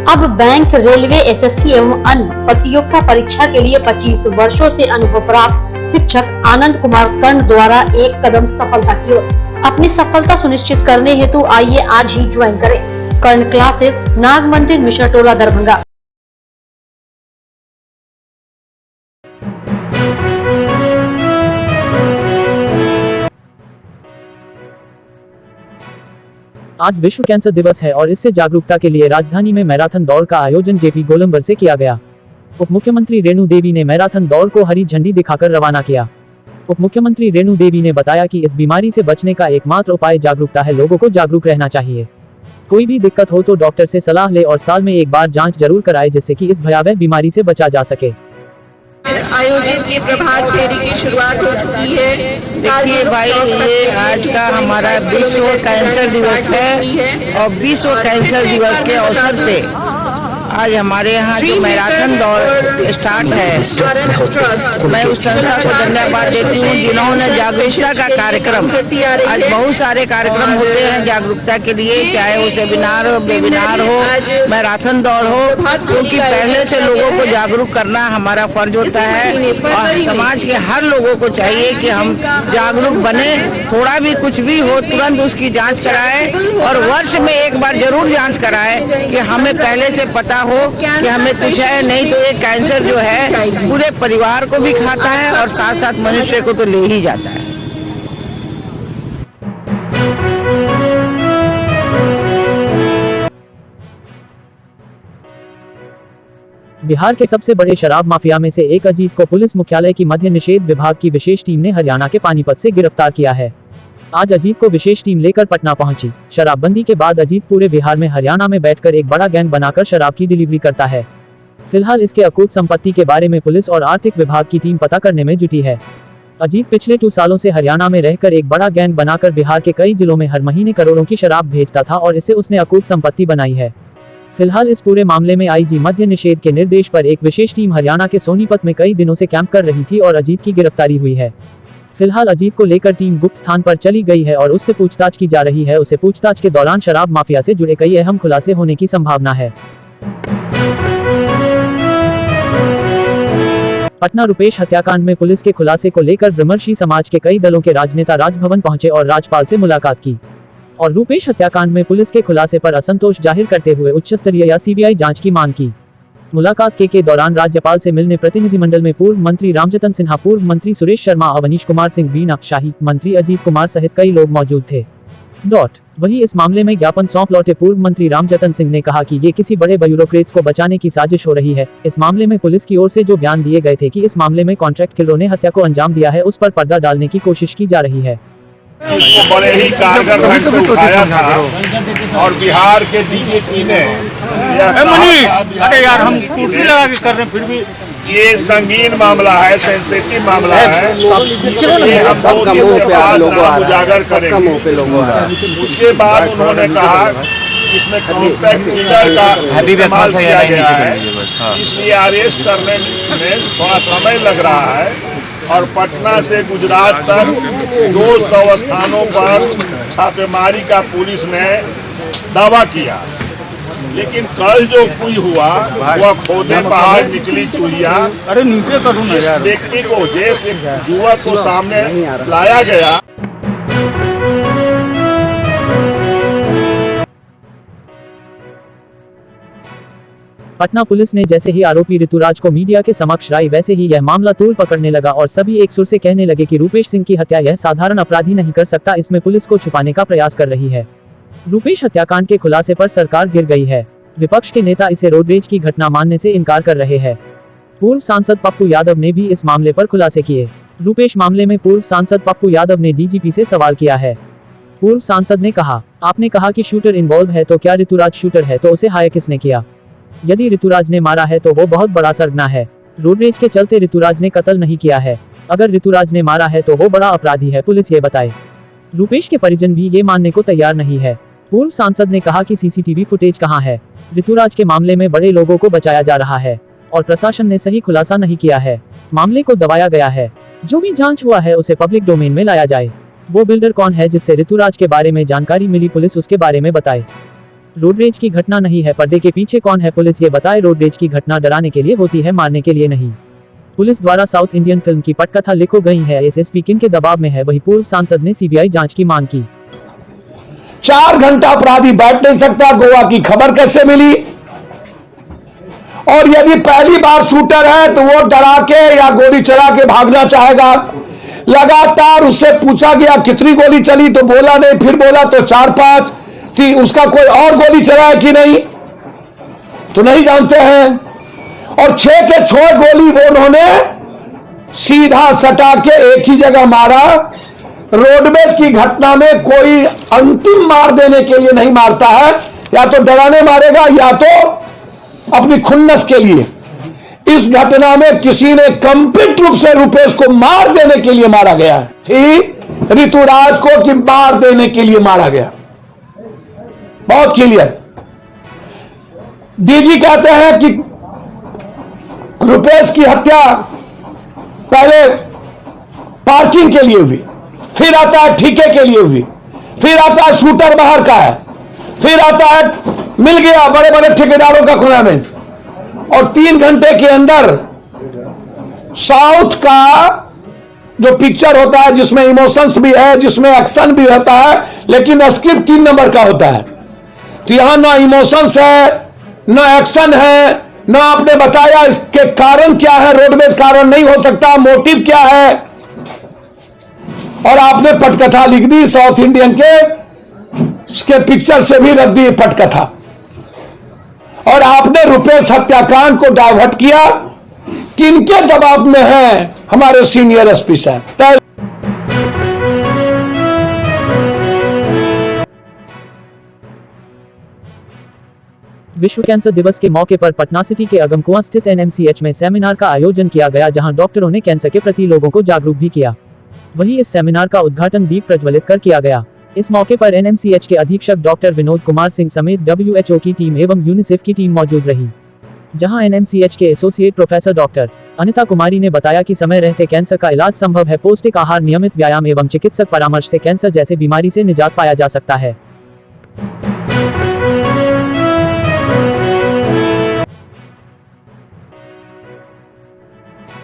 अब bank, railway, SSC एवं अन्य प्रतियोगिता परीक्षा के लिए 25 वर्षों से अनुभव प्राप्त शिक्षक आनंद कुमार कर्ण द्वारा एक कदम सफलता की ओर। अपनी सफलता सुनिश्चित करने हेतु आइए आज ही ज्वाइन करें कर्ण क्लासेस, नाग मंदिर, मिश्रा टोला, दरभंगा। आज विश्व कैंसर दिवस है और इससे जागरूकता के लिए राजधानी में मैराथन दौड़ का आयोजन जेपी गोलंबर से किया गया। उप मुख्यमंत्री रेणु देवी ने मैराथन दौड़ को हरी झंडी दिखाकर रवाना किया। उप मुख्यमंत्री रेणु देवी ने बताया कि इस बीमारी से बचने का एकमात्र उपाय जागरूकता है। लोगों को जागरूक रहना चाहिए। कोई भी दिक्कत हो तो डॉक्टर से सलाह ले और साल में एक बार जांच जरूर कराए, जिससे कि इस भयावह बीमारी से बचा जा सके। आयोजित की प्रभात फेरी की शुरुआत हो चुकी है। देखिए भाई, ये आज का हमारा विश्व कैंसर दिवस है और विश्व कैंसर दिवस के अवसर पे आज हमारे यहाँ जो मैराथन दौड़ स्टार्ट है, मैं उस संस्था को धन्यवाद देती हूँ जिन्होंने जागरूकता का कार्यक्रम, आज बहुत सारे कार्यक्रम होते हैं जागरूकता के लिए, चाहे वो सेमिनार हो, वेबिनार हो, मैराथन दौड़ हो, क्योंकि पहले से लोगों को जागरूक करना हमारा फर्ज होता है और समाज के हर लोगों को चाहिए कि हम जागरूक बने। थोड़ा भी कुछ भी हो तुरंत उसकी जांच कराएं और वर्ष में एक बार जरूर जांच कराएं कि हमें पहले से पता हो कि हमें कुछ है। नहीं तो ये कैंसर जो है पूरे परिवार को भी खाता है और साथ साथ मनुष्य को तो ले ही जाता है। बिहार के सबसे बड़े शराब माफिया में से एक अजीत को पुलिस मुख्यालय की मद्य निषेध विभाग की विशेष टीम ने हरियाणा के पानीपत से गिरफ्तार किया है। आज अजीत को विशेष टीम लेकर पटना पहुंची। शराबबंदी के बाद अजीत पूरे बिहार में हरियाणा में बैठकर एक बड़ा गैंग बनाकर शराब की डिलीवरी करता है। फिलहाल इसके अकूत संपत्ति के बारे में पुलिस और आर्थिक विभाग की टीम पता करने में जुटी है। अजीत पिछले 2 सालों से हरियाणा में रहकर एक बड़ा गैंग बनाकर बिहार के कई जिलों में हर महीने करोड़ों की शराब भेजता था और इससे उसने अकूत संपत्ति बनाई है। फिलहाल इस पूरे मामले में आईजी मद्य निषेध के निर्देश पर एक विशेष टीम हरियाणा के सोनीपत में कई दिनों से कैंप कर रही थी और अजीत की गिरफ्तारी हुई है। फिलहाल अजीत को लेकर टीम गुप्त स्थान पर चली गई है और उससे पूछताछ की जा रही है। उसे पूछताछ के दौरान शराब माफिया से जुड़े कई अहम खुलासे होने की संभावना है। पटना रुपेश हत्याकांड में पुलिस के खुलासे को लेकर ब्रह्मर्षि समाज के कई दलों के राजनेता राजभवन पहुंचे और राज्यपाल से मुलाकात की और रुपेश हत्याकांड में पुलिस के खुलासे पर असंतोष जाहिर करते हुए उच्च स्तरीय या सीबीआई जांच की मांग की। मुलाकात के दौरान राज्यपाल से मिलने प्रतिनिधिमंडल में पूर्व मंत्री रामजतन सिन्हा, पूर्व मंत्री सुरेश शर्मा, अवनीश कुमार सिंह, वीणा शाही, मंत्री अजीत कुमार सहित कई लोग मौजूद थे। वहीं इस मामले में ज्ञापन सौंप लौटे पूर्व मंत्री रामजतन सिंह ने कहा कि ये किसी बड़े ब्यूरोक्रेट्स को बचाने की साजिश हो रही है। इस मामले में पुलिस की ओर से जो बयान दिए गए थे कि इस मामले में कॉन्ट्रैक्ट किलरों ने हत्या को अंजाम दिया है, उस पर पर्दा डालने की कोशिश की जा रही है। उसको बड़े ही कारगर ढंग से उठाया था और बिहार के डीजीपी ने यार हम कुर्सी लगा के कर रहे हैं, फिर भी ये संगीन मामला है, सेंसिटिव मामला है, ये हम 2 दिन के बाद उजागर करेंगे। उसके बाद उन्होंने कहा इसमें कॉन्ट्रैक्ट किलर का इस्तेमाल किया गया है, इसलिए अरेस्ट करने में थोड़ा समय लग रहा है और पटना से गुजरात तक 200 स्थानों पर छापेमारी का पुलिस ने दावा किया। लेकिन कल जो कुछ हुआ वह खोदे पहाड़ निकली चूहिया। अरे नीचे करो ना यार। व्यक्ति को जिस युवक को सामने लाया गया, पटना पुलिस ने जैसे ही आरोपी ऋतुराज को मीडिया के समक्ष लाई, वैसे ही यह मामला तूल पकड़ने लगा और सभी एक सुर से कहने लगे कि रुपेश सिंह की हत्या यह साधारण अपराधी नहीं कर सकता, इसमें पुलिस को छुपाने का प्रयास कर रही है। रुपेश हत्याकांड के खुलासे पर सरकार गिर गई है। विपक्ष के नेता इसे रोड रेज की घटना मानने से इनकार कर रहे हैं। पूर्व सांसद पप्पू यादव ने भी इस मामले पर खुलासे किए। रुपेश मामले में पूर्व सांसद पप्पू यादव ने डीजीपी से सवाल किया है। पूर्व सांसद ने कहा, आपने कहा कि शूटर इन्वॉल्व है, तो क्या ऋतुराज शूटर है? तो उसे हायर किसने किया? यदि ऋतुराज ने मारा है तो वो बहुत बड़ा सरगना है। रोड रेज के चलते ऋतुराज ने कत्ल नहीं किया है। अगर ऋतुराज ने मारा है तो वो बड़ा अपराधी है, पुलिस ये बताए। रुपेश के परिजन भी ये मानने को तैयार नहीं है। पूर्व सांसद ने कहा कि सीसीटीवी फुटेज कहां है? ऋतुराज के मामले में बड़े लोगों को बचाया जा रहा है और प्रशासन ने सही खुलासा नहीं किया है। मामले को दबाया गया है। जो भी जांच हुआ है उसे पब्लिक डोमेन में लाया जाए। वो बिल्डर कौन है जिससे ऋतुराज के बारे में जानकारी मिली, पुलिस उसके बारे में बताए। रोड रेज की घटना नहीं है, पर्दे के पीछे कौन है पुलिस ये बताए। रोड रेज की घटना डराने के लिए होती है, मारने के लिए नहीं। पुलिस द्वारा साउथ इंडियन फिल्म की पटकथा लिखो गई है। एसएसपी किन के दबाव में है, वही पूर्व सांसद ने सीबीआई जांच की मांग की। 4 घंटा अपराधी बैठ नहीं सकता, गोवा की खबर कैसे मिली? और यदि पहली बार शूटर है तो वो डरा के या गोली चला के भागना चाहेगा। लगातार उससे पूछा गया कितनी गोली चली तो बोला नहीं, फिर बोला तो 4-5 थी। उसका कोई और गोली चला है कि नहीं तो नहीं जानते हैं। और 6 के 6 गोली वो उन्होंने सीधा सटा के एक ही जगह मारा। रोडवेज की घटना में कोई अंतिम मार देने के लिए नहीं मारता है, या तो डराने मारेगा या तो अपनी खुन्नस के लिए। इस घटना में किसी ने कंप्लीट रूप से रुपेश को मार देने के लिए मारा गया है। ठीक ऋतुराज को कि मार देने के लिए मारा गया, बहुत क्लियर। डीजी कहते हैं कि रुपेश की हत्या पहले पार्किंग के लिए हुई, फिर आता है ठेके के लिए हुई, फिर आता है शूटर बाहर का है, फिर आता है मिल गया बड़े बड़े ठेकेदारों का खुला में। और 3 घंटे के अंदर साउथ का जो पिक्चर होता है, जिसमें इमोशंस भी है, जिसमें एक्शन भी होता है, लेकिन स्क्रिप्ट 3 नंबर का होता है। तो यहां ना इमोशंस है, ना एक्शन है, ना आपने बताया इसके कारण क्या है। रोडवेज कारण नहीं हो सकता, मोटिव क्या है। और आपने पटकथा लिख दी साउथ इंडियन के, उसके पिक्चर से भी रख दी पटकथा। और आपने रुपेश हत्याकांड को डाइवर्ट किया। किनके दबाव में है? हमारे सीनियर एसपी साहब। विश्व कैंसर दिवस के मौके पर पटना सिटी के अगमकुआं स्थित एनएमसीएच में सेमिनार का आयोजन किया गया, जहां डॉक्टरों ने कैंसर के प्रति लोगों को जागरूक भी किया। वहीं इस सेमिनार का उद्घाटन दीप प्रज्वलित कर किया गया। इस मौके पर एनएमसीएच के अधीक्षक डॉक्टर विनोद कुमार सिंह समेत WHO की टीम एवं यूनिसेफ की टीम मौजूद रही। जहां एनएमसीएच के एसोसिएट प्रोफेसर डॉक्टर अनिता कुमारी ने बताया कि समय रहते कैंसर का इलाज संभव है। पौष्टिक आहार, नियमित व्यायाम एवं चिकित्सक परामर्श से कैंसर जैसे बीमारी से निजात पाया जा सकता है।